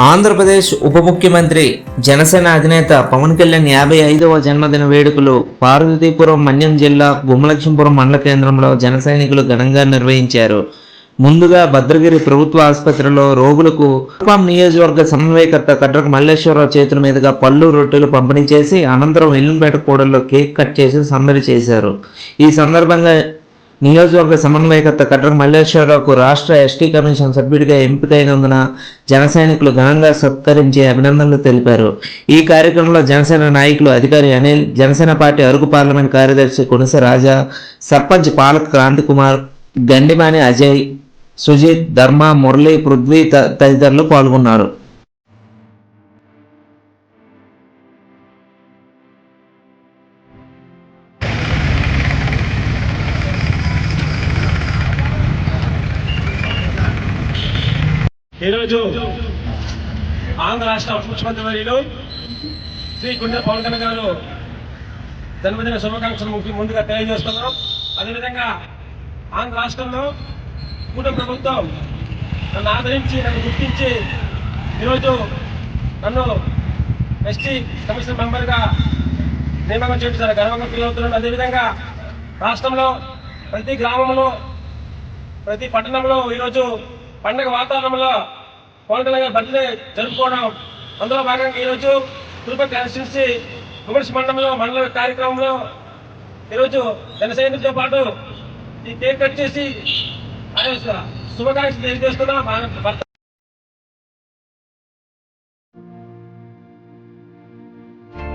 ఆంధ్రప్రదేశ్ ఉప ముఖ్యమంత్రి జనసేన అధినేత పవన్ కళ్యాణ్ 55వ జన్మదిన వేడుకలు పార్వతీపురం మన్యం జిల్లా గుమ్మలక్ష్మీపురం మండల కేంద్రంలో జన సైనికులు ఘనంగా నిర్వహించారు. ముందుగా భద్రగిరి ప్రభుత్వ ఆసుపత్రిలో రోగులకు కుప్పం నియోజకవర్గ సమన్వయకర్త కడ్రకు మల్లేశ్వరరావు చేతుల మీదుగా పళ్ళు రొట్టెలు పంపిణీ చేసి అనంతరం ఎల్లుంపేట కూడల్లో కేక్ కట్ చేసి సందడి చేశారు. ఈ సందర్భంగా నియోజకవర్గ సమన్వయకర్త కడ్రకు మల్లేశ్వరరావుకు రాష్ట్ర ఎస్టీ కమిషన్ సభ్యుడిగా ఎంపికైనందున జన సైనికులు ఘనంగా సత్కరించి అభినందనలు తెలిపారు. ఈ కార్యక్రమంలో జనసేన నాయకులు అధికారి అనిల్, జనసేన పార్టీ అరకు పార్లమెంట్ కార్యదర్శి కొనిసె రాజా, సర్పంచ్ పాలక క్రాంతి కుమార్, గండిమాని అజయ్, సుజిత్, ధర్మ, మురళి, పృథ్వీ తదితరులు పాల్గొన్నారు. ఈరోజు ఆంధ్ర రాష్ట్ర ముఖ్యమంత్రి వర్యులు శ్రీ గుండె పవన్ కళ్యాణ్ గారు జన్మదిన శుభాకాంక్షలు ముందుగా తెలియజేస్తున్నాం. అదేవిధంగా ఆంధ్ర రాష్ట్రంలో కూటమి ప్రభుత్వం నన్ను ఆదరించి నన్ను గుర్తించి ఈరోజు నన్ను ఎస్టీ కమిషన్ మెంబర్గా నియామకం చేయడం చాలా గర్వంగా ఫీల్ అవుతున్నాను. అదేవిధంగా రాష్ట్రంలో ప్రతి గ్రామంలో ప్రతి పట్టణంలో ఈరోజు పండుగ వాతావరణంలో పవన్ కళ్యాణ్ గారి బర్త్డే జరుపుకోవడం, అందులో భాగంగా ఈరోజు తిరుపతి కాన్స్టిట్యున్సీ ఉమెన్స్ మండలంలో మండల కార్యక్రమంలో ఈరోజు జన సైనికులతో పాటు ఈ కేక్ కట్ చేసి శుభాకాంక్షలు తెలియజేస్తున్నా.